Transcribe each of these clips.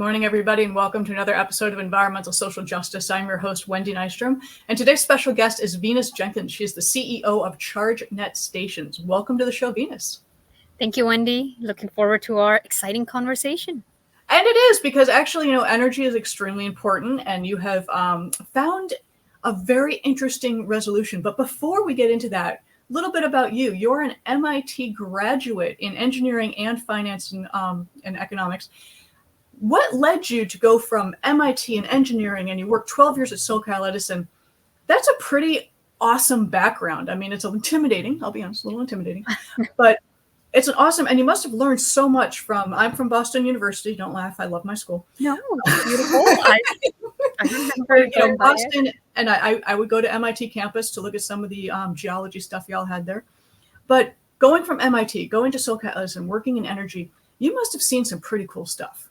morning, everybody, and welcome to another episode of Environmental Social Justice. I'm your host, Wendy Nystrom, and today's special guest is Venus Jenkins. She's the CEO of Chargenet Stations. Welcome to the show, Venus. Thank you, Wendy. Looking forward to our exciting conversation. And it is, because actually, energy is extremely important, and you have found a very interesting resolution. But before we get into that, a little bit about you. You're an MIT graduate in engineering and finance and economics. What led you to go from MIT and engineering, and you worked 12 years at SoCal Edison? That's a pretty awesome background. I mean, it's intimidating. I'll be honest, a little intimidating, but it's an awesome, and you must have learned so much from, I'm from Boston University. Don't laugh. I love my school. No, beautiful. I remember Boston, and I would go to MIT campus to look at some of the geology stuff y'all had there. But going from MIT, going to SoCal Edison, working in energy, you must have seen some pretty cool stuff.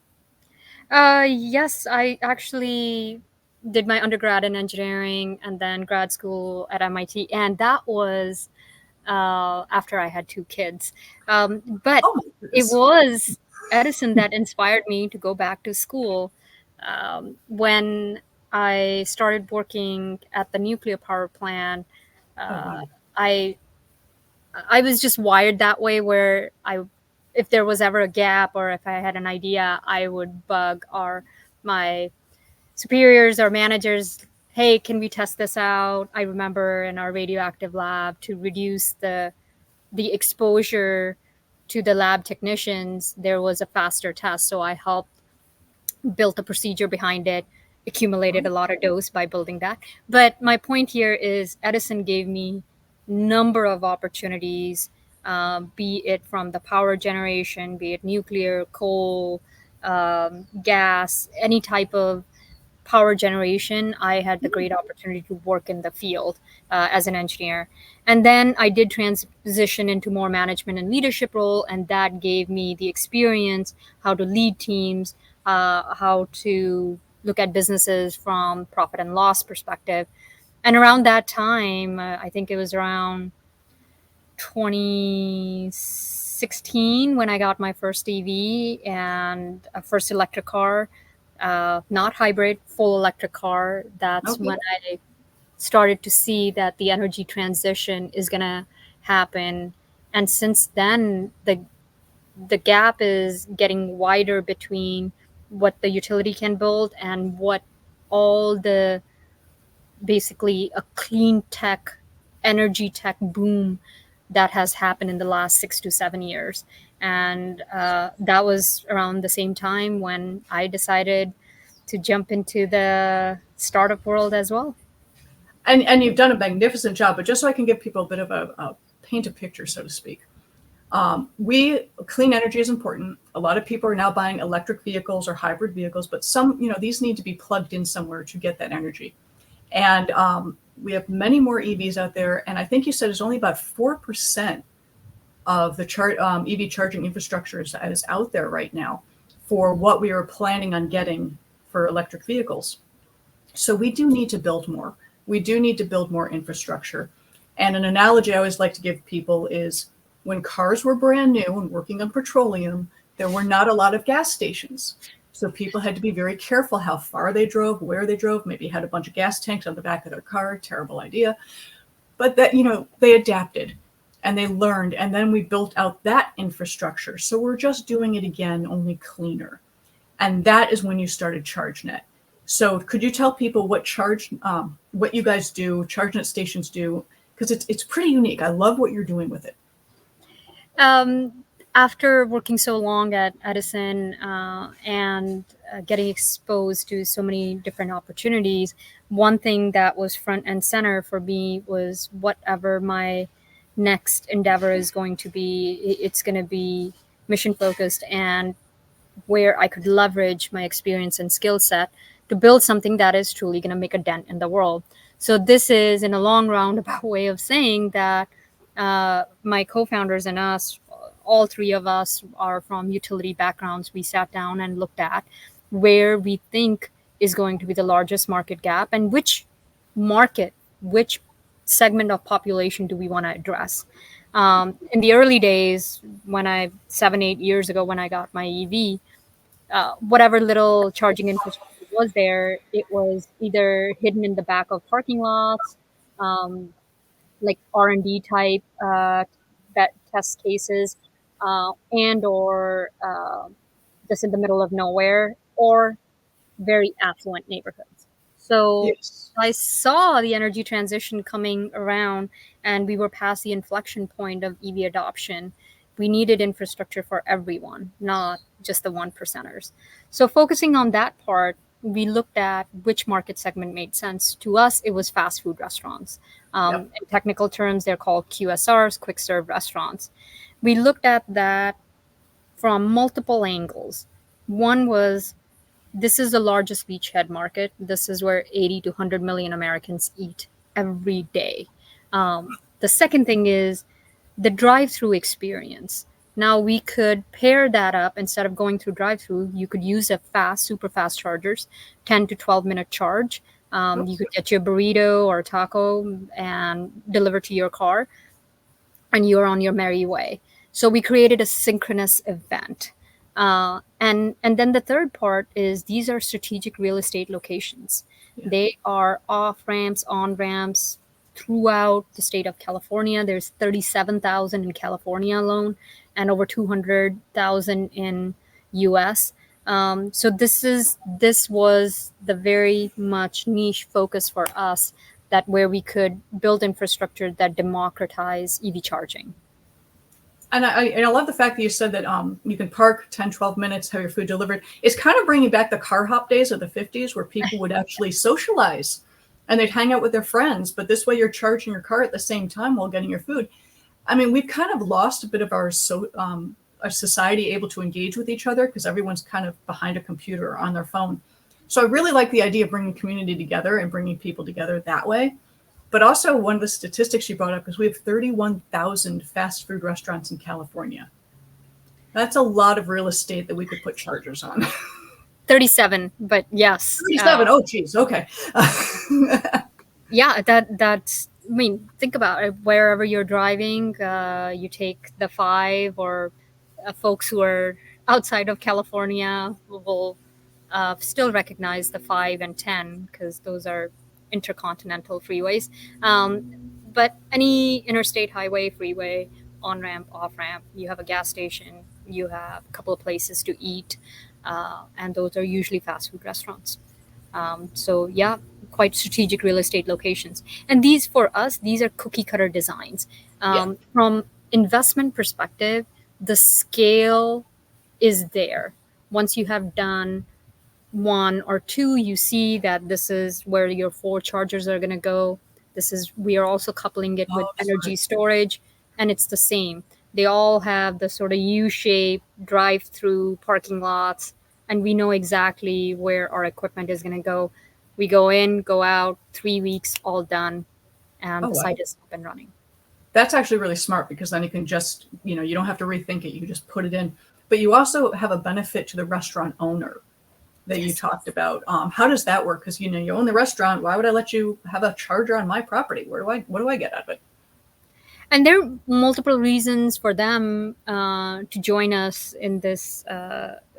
Yes, I actually did my undergrad in engineering and then grad school at MIT. And that was after I had 2 kids. But it was Edison that inspired me to go back to school. When I started working at the nuclear power plant, I was just wired that way, where if there was ever a gap or if I had an idea, I would bug my superiors or managers, hey, can we test this out? I remember in our radioactive lab, to reduce the exposure to the lab technicians, there was a faster test. So I helped build a procedure behind it, accumulated a lot of dose by building that. But my point here is Edison gave me number of opportunities, be it from the power generation, be it nuclear, coal, gas, any type of power generation. I had the great opportunity to work in the field as an engineer. And then I did transition into more management and leadership role, and that gave me the experience, how to lead teams, how to look at businesses from profit and loss perspective. And around that time, I think it was around 2016 when I got my first EV and a first electric car, not hybrid, full electric car. That's when I started to see that the energy transition is going to happen. And since then, the gap is getting wider between what the utility can build and what all the basically a clean tech, energy tech boom that has happened in the last 6 to 7 years. And that was around the same time when I decided to jump into the startup world as well. And you've done a magnificent job, but just so I can give people a bit of a paint a picture, so to speak. Clean energy is important. A lot of people are now buying electric vehicles or hybrid vehicles, but some, these need to be plugged in somewhere to get that energy. And we have many more EVs out there. And I think you said it's only about 4% of the EV charging infrastructure is out there right now for what we are planning on getting for electric vehicles. So we do need to build more. We do need to build more infrastructure. And an analogy I always like to give people is when cars were brand new and working on petroleum, there were not a lot of gas stations. So people had to be very careful how far they drove, where they drove, maybe had a bunch of gas tanks on the back of their car, terrible idea. But that, they adapted and they learned, and then we built out that infrastructure. So we're just doing it again, only cleaner. And that is when you started Chargenet. So could you tell people what you guys do, Chargenet Stations do? Because it's pretty unique. I love what you're doing with it. After working so long at Edison and getting exposed to so many different opportunities, one thing that was front and center for me was whatever my next endeavor is going to be, it's going to be mission focused and where I could leverage my experience and skill set to build something that is truly going to make a dent in the world. So this is, in a long roundabout way of saying that my co-founders and us, all 3 of us are from utility backgrounds. We sat down and looked at where we think is going to be the largest market gap and which segment of population do we want to address. In the early days, 7-8 years ago, when I got my EV, whatever little charging infrastructure was there, it was either hidden in the back of parking lots, um, like R&D type that test cases, and or just in the middle of nowhere, or very affluent neighborhoods. So Yes. I saw the energy transition coming around, and we were past the inflection point of EV adoption. We needed infrastructure for everyone, not just the one percenters. So focusing on that part, we looked at which market segment made sense. To us, it was fast food restaurants. Yep. In technical terms, they're called QSRs, quick serve restaurants. We looked at that from multiple angles. One was, this is the largest beachhead market. This is where 80 to 100 million Americans eat every day. The second thing is the drive-through experience. Now we could pair that up. Instead of going through drive-through, you could use a fast, super fast chargers, 10 to 12-minute charge. You could get your burrito or taco and deliver to your car, and you're on your merry way. So we created a synchronous event. And then the third part is, these are strategic real estate locations. Yeah. They are off ramps, on ramps throughout the state of California. There's 37,000 in California alone, and over 200,000 in US. So this was the very much niche focus for us, that where we could build infrastructure that democratize EV charging. And I love the fact that you said that you can park 10, 12 minutes, have your food delivered. It's kind of bringing back the car hop days of the 50s, where people would actually socialize and they'd hang out with their friends. But this way you're charging your car at the same time while getting your food. I mean, we've kind of lost a bit of our society able to engage with each other, because everyone's kind of behind a computer or on their phone. So I really like the idea of bringing community together and bringing people together that way. But also, one of the statistics you brought up is we have 31,000 fast food restaurants in California. That's a lot of real estate that we could put chargers on. 37, but yes. 37. Oh, geez. Okay. Yeah, that's, I mean, think about it. Wherever you're driving, you take the 5, or folks who are outside of California will still recognize the 5 and 10, because those are intercontinental freeways. But any interstate highway, freeway, on-ramp, off-ramp, you have a gas station, you have a couple of places to eat, and those are usually fast food restaurants. So yeah, quite strategic real estate locations. And these, for us, these are cookie cutter designs. From investment perspective, the scale is there. Once you have done 1 or 2, you see that this is where your 4 chargers are going to go. We are also coupling it with energy storage, and it's the same. They all have the sort of U-shaped drive-through parking lots, and we know exactly where our equipment is going to go. We go in, go out, 3 weeks, all done, and the site is up and running. That's actually really smart, because then you can just, you don't have to rethink it. You just put it in. But you also have a benefit to the restaurant owner that you talked about. How does that work? Because you own the restaurant. Why would I let you have a charger on my property? What do I get out of it? And there are multiple reasons for them to join us in this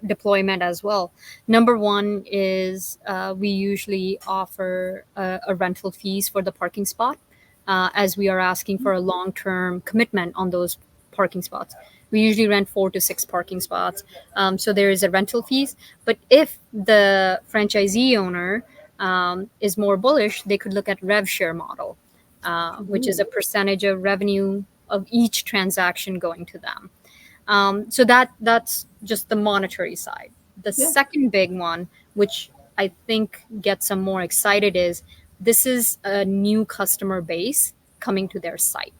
deployment as well. Number one is we usually offer a rental fees for the parking spot, as we are asking for a long-term commitment on those parking spots. We usually rent 4 to 6 parking spots. So there is a rental fees. But if the franchisee owner is more bullish, they could look at rev share model, which is a percentage of revenue of each transaction going to them. So that's just the monetary side. The second big one, which I think gets them more excited, is this is a new customer base coming to their site.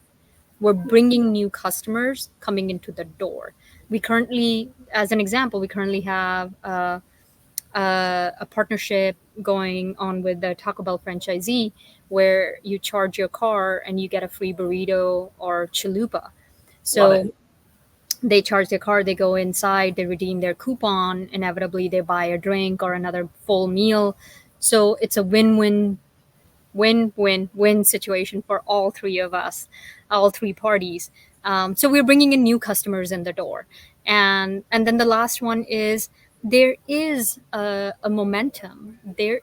We're bringing new customers coming into the door. We currently, as an example, have a partnership going on with the Taco Bell franchisee, where you charge your car and you get a free burrito or chalupa. So they charge their car, they go inside, they redeem their coupon, inevitably they buy a drink or another full meal. So it's a win-win situation for all 3 of us, all 3 parties. So we're bringing in new customers in the door. And then the last one is there is a momentum. There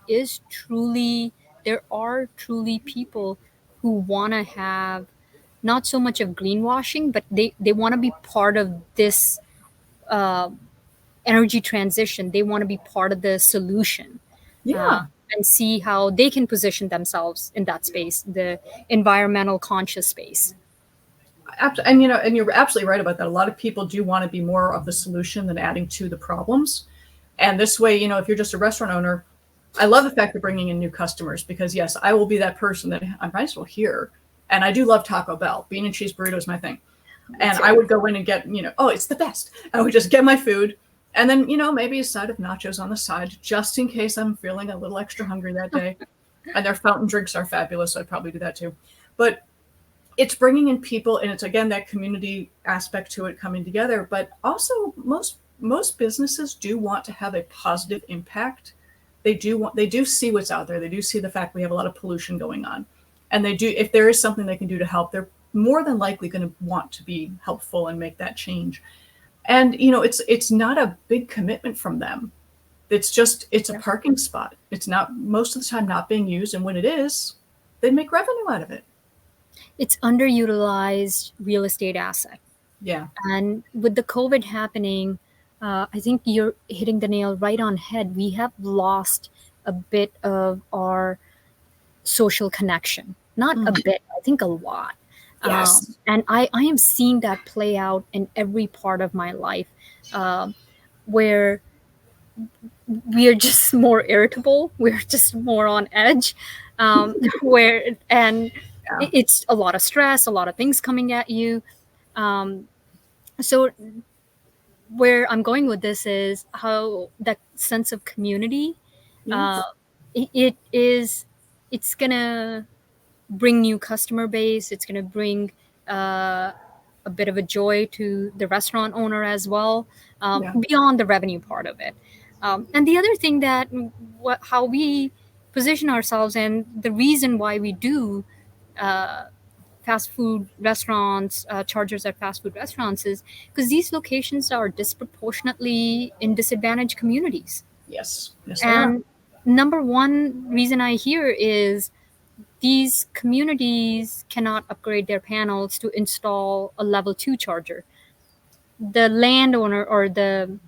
are truly people who want to have not so much of greenwashing, but they want to be part of this uh, energy transition. They want to be part of the solution, uh, Yeah. and see how they can position themselves in that space, the environmental conscious space. And and you're absolutely right about that. A lot of people do want to be more of the solution than adding to the problems. And this way, if you're just a restaurant owner, I love the fact of bringing in new customers because yes, I will be that person that I might as well here. And I do love Taco Bell. Bean and cheese burrito is my thing. And I would go in and get, oh, it's the best. I would just get my food. And then, maybe a side of nachos on the side, just in case I'm feeling a little extra hungry that day. And their fountain drinks are fabulous. So I'd probably do that too. But it's bringing in people, and it's again that community aspect to it coming together. But also, most businesses do want to have a positive impact. They do see what's out there. They do see the fact we have a lot of pollution going on, and they do. If there is something they can do to help, they're more than likely going to want to be helpful and make that change. And it's not a big commitment from them. It's a parking spot. It's not most of the time not being used, and when it is, they make revenue out of it. It's underutilized real estate asset. Yeah. And with the COVID happening, I think you're hitting the nail right on head. We have lost a bit of our social connection. Not a bit, I think a lot. Yes. And I am seeing that play out in every part of my life, where we are just more irritable. We're just more on edge, and it's a lot of stress, a lot of things coming at you. So where I'm going with this is how that sense of community, Yes. it's gonna bring new customer base. It's gonna bring a bit of a joy to the restaurant owner as well, beyond the revenue part of it. And the other thing that how we position ourselves and the reason why we do fast food restaurants, chargers at fast food restaurants is because these locations are disproportionately in disadvantaged communities. Yes. Yes. And number one reason I hear is these communities cannot upgrade their panels to install a level 2 charger. The landowner or the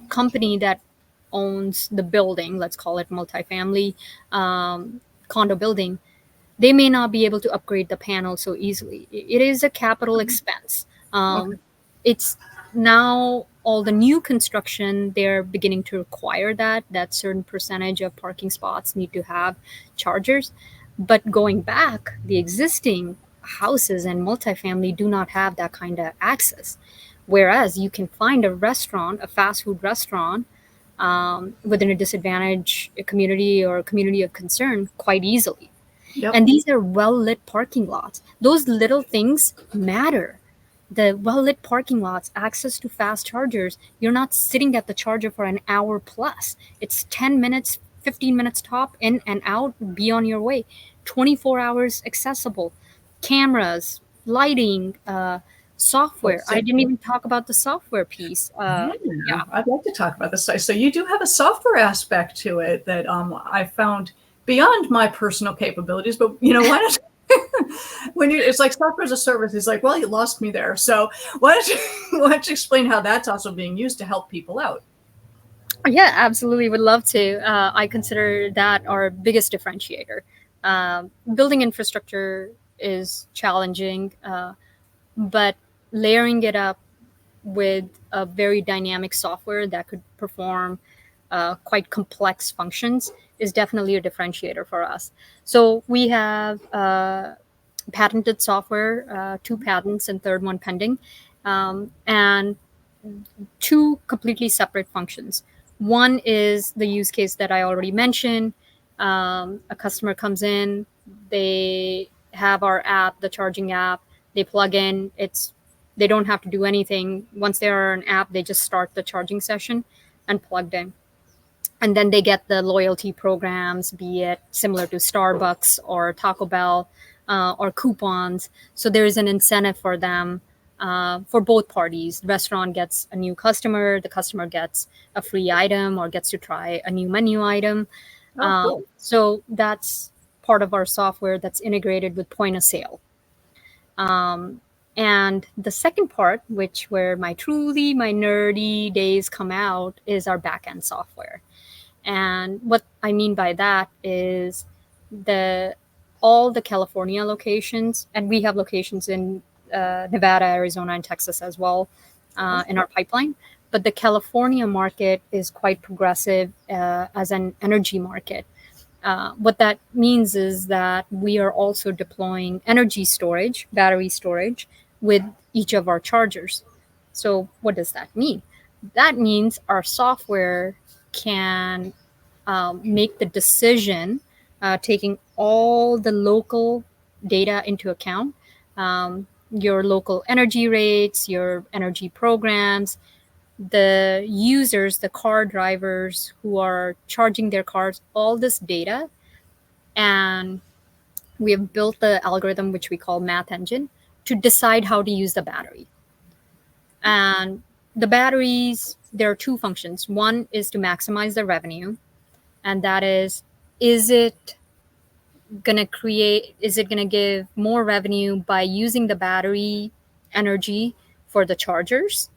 company that owns the building, let's call it multifamily condo building, they may not be able to upgrade the panel so easily. It is a capital expense. It's now all the new construction, they're beginning to require that certain percentage of parking spots need to have chargers. But going back, the existing houses and multifamily do not have that kind of access. Whereas you can find a restaurant, a fast food restaurant, within a disadvantaged community or a community of concern quite easily. Yep. And these are well-lit parking lots. Those little things matter. The well-lit parking lots, access to fast chargers, you're not sitting at the charger for an hour plus. It's 10 minutes, 15 minutes top, in and out, be on your way. 24 hours accessible. Cameras, lighting, software. I didn't even talk about the software piece. I'd like to talk about this. So you do have a software aspect to it that I found beyond my personal capabilities, but why not? It's like software as a service. It's like, well, you lost me there. So why don't you explain how that's also being used to help people out? Yeah, absolutely. Would love to. I consider that our biggest differentiator. Building infrastructure is challenging, but layering it up with a very dynamic software that could perform quite complex functions is definitely a differentiator for us. So we have patented software, 2 patents and third one pending, and 2 completely separate functions. One is the use case that I already mentioned. A customer comes in, they have our app, the charging app, they plug in, they don't have to do anything. Once they're an app, they just start the charging session and plugged in. And then they get the loyalty programs, be it similar to Starbucks or Taco Bell, or coupons. So there is an incentive for them for both parties. The restaurant gets a new customer, the customer gets a free item or gets to try a new menu item. Oh, cool. So that's part of our software that's integrated with point of sale. And the second part, which where my nerdy days come out, is our backend software. And what I mean by that is all the California locations, and we have locations in Nevada, Arizona, and Texas as well in our pipeline. But the California market is quite progressive as an energy market. What that means is that we are also deploying energy storage, battery storage, with each of our chargers. So what does that mean? That means our software can make the decision, taking all the local data into account, your local energy rates, your energy programs, the users, the car drivers who are charging their cars, all this data. And we have built the algorithm, which we call math engine, to decide how to use the battery. And the batteries, there are two functions. One is to maximize the revenue. And that is it going to give more revenue by using the battery energy for the chargers?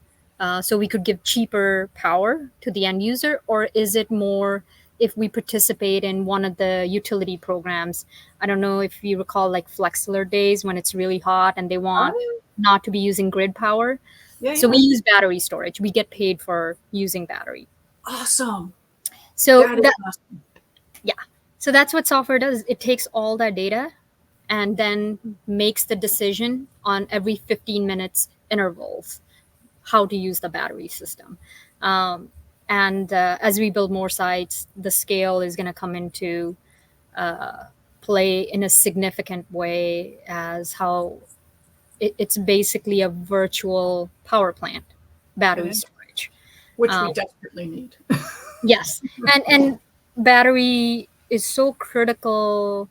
So we could give cheaper power to the end user, or is it more if we participate in one of the utility programs? I don't know if you recall, like flex alert days when it's really hot and they want not to be using grid power. So we use battery storage. We get paid for using battery. Awesome. So awesome. Yeah. So that's what software does. It takes all that data and then makes the decision on every 15 minutes intervals how to use the battery system. And as we build more sites, the scale is going to come into play in a significant way, as how it's basically a virtual power plant, battery storage. Which we desperately need. Yes. And battery is so critical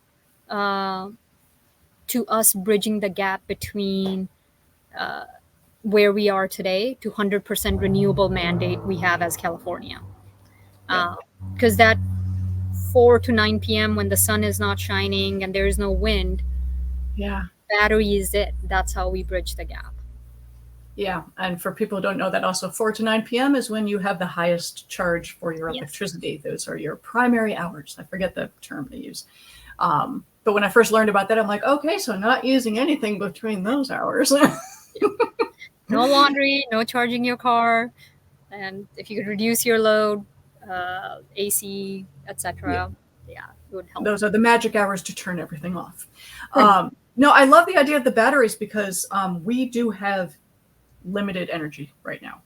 to us bridging the gap between where we are today to 100% renewable mandate we have as California. Because that 4 to 9 p.m. when the sun is not shining and there is no wind, battery is it. That's how we bridge the gap. Yeah, and for people who don't know that, also 4 to 9 p.m. is when you have the highest charge for your electricity. Those are your primary hours. I forget the term they use. But when I first learned about that, I'm like, okay, so not using anything between those hours. No laundry, no charging your car. And if you could reduce your load, AC, etc., it would help. Those are the magic hours to turn everything off. No, I love the idea of the batteries because we do have limited energy right now.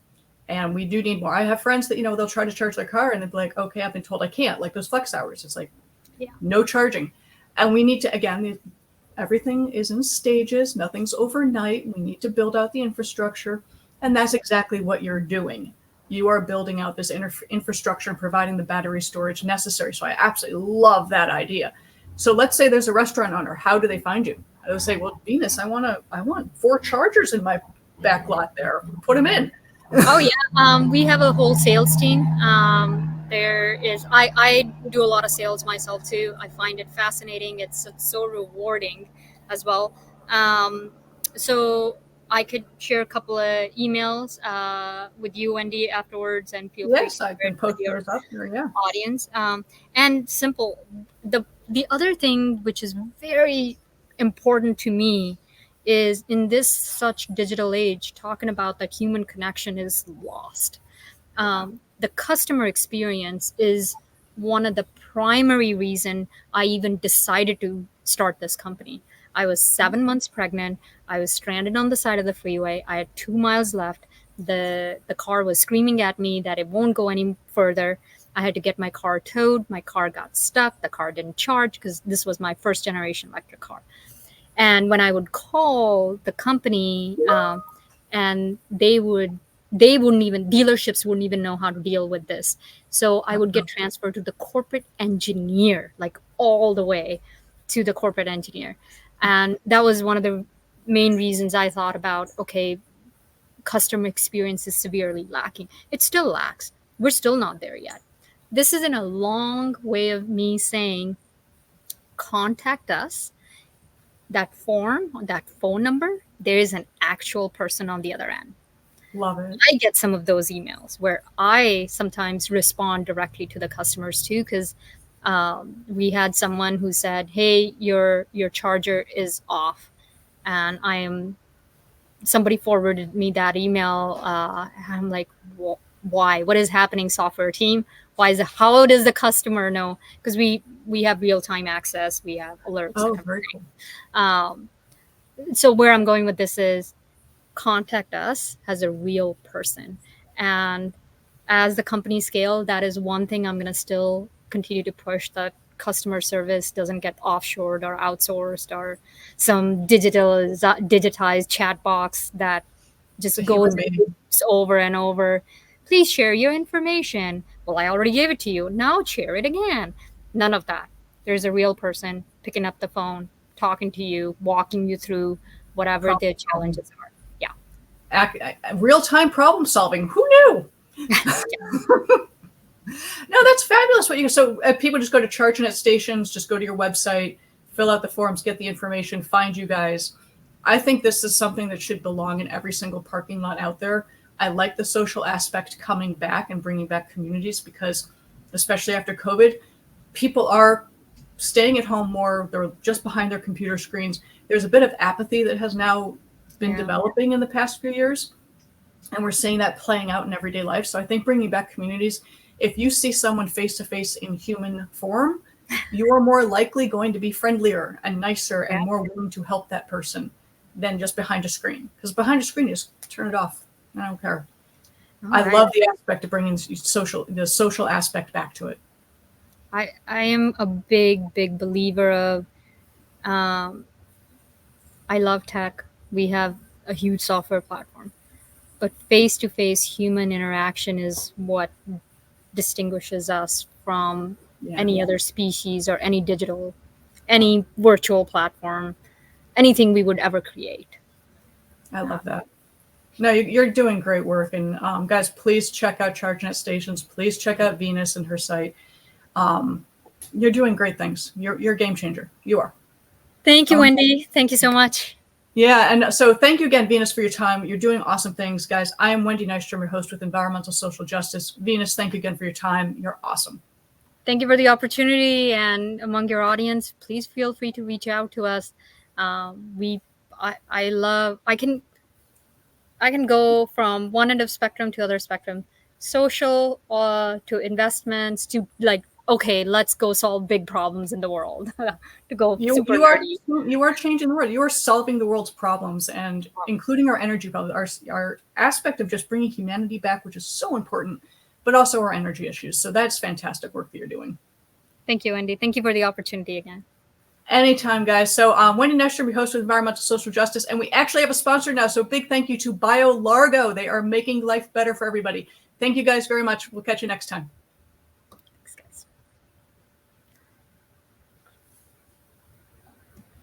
And we do need more. I have friends that, they'll try to charge their car and they'll be like, okay, I've been told I can't. Like those flex hours. It's like, no charging. And we need to, again, everything is in stages. Nothing's overnight. We need to build out the infrastructure. And that's exactly what you're doing. You are building out this infrastructure and providing the battery storage necessary. So I absolutely love that idea. So let's say there's a restaurant owner. How do they find you? They'll say, well, Venus, I want 4 chargers in my back lot there. Put them in. We have a whole sales team. I do a lot of sales myself too. I find it fascinating. It's so rewarding as well. So I could share a couple of emails with you, Wendy, afterwards, and feel free to I can post yours up here, audience. And simple. The other thing which is very important to me is, in this such digital age, talking about that human connection is lost. The customer experience is one of the primary reason I even decided to start this company. I was 7 months pregnant. I was stranded on the side of the freeway. I had 2 miles left. The car was screaming at me that it won't go any further. I had to get my car towed. My car got stuck. The car didn't charge because this was my first generation electric car. And when I would call the company, and dealerships wouldn't even know how to deal with this. So I would get transferred to the corporate engineer, like all the way to the corporate engineer. And that was one of the main reasons I thought about, okay, customer experience is severely lacking. It still lacks. We're still not there yet. This is in a long way of me saying, contact us. That form, that phone number, there is an actual person on the other end. Love it. I get some of those emails where I sometimes respond directly to the customers too, because we had someone who said, "Hey, your charger is off," and somebody forwarded me that email. And I'm like, why? What is happening, software team? Why is it? How does the customer know? Because we have real time access, we have alerts. Oh, and very everything. cool. So where I'm going with this is, contact us as a real person. And as the company scale, that is one thing I'm going to still continue to push, that customer service doesn't get offshored or outsourced, or some digitized chat box that just It's a human goes being. over and over. Please share your information. Well, I already gave it to you. Now share it again. None of that. There's a real person picking up the phone, talking to you, walking you through whatever their challenges are. Real-time problem solving. Who knew? No, that's fabulous. So people just go to Chargenet Stations, just go to your website, fill out the forms, get the information, find you guys. I think this is something that should belong in every single parking lot out there. I like the social aspect coming back and bringing back communities, because especially after COVID, people are staying at home more. They're just behind their computer screens. There's a bit of apathy that has now been developing in the past few years, and we're seeing that playing out in everyday life. So I think bringing back communities, if you see someone face to face in human form, you are more likely going to be friendlier and nicer and more willing to help that person than just behind a screen. Because behind a screen, just turn it off. I don't care. I love the aspect of bringing the social aspect back to it. I am a big believer of, I love tech. We have a huge software platform, but face-to-face human interaction is what distinguishes us from any other species or any virtual platform, anything we would ever create. I love that. No, you're doing great work. And guys, please check out Chargenet Stations. Please check out Venus and her site. You're doing great things. You're a game changer. You are. Thank you, Wendy. Thank you so much. Yeah, and so thank you again, Venus, for your time. You're doing awesome things, guys. I am Wendy Nystrom, your host with Environmental Social Justice. Venus, thank you again for your time. You're awesome. Thank you for the opportunity. And among your audience, please feel free to reach out to us. I can go from one end of spectrum to other spectrum, social to investments to okay, let's go solve big problems in the world. To go you are changing the world. You are solving the world's problems, and including our energy problems, our aspect of just bringing humanity back, which is so important, but also our energy issues. So that's fantastic work that you're doing. Thank you, Wendy. Thank you for the opportunity again. Anytime, guys. So Wendy Nystrom, we host with Environmental Social Justice, and we actually have a sponsor now. So big thank you to BioLargo. They are making life better for everybody. Thank you guys very much. We'll catch you next time.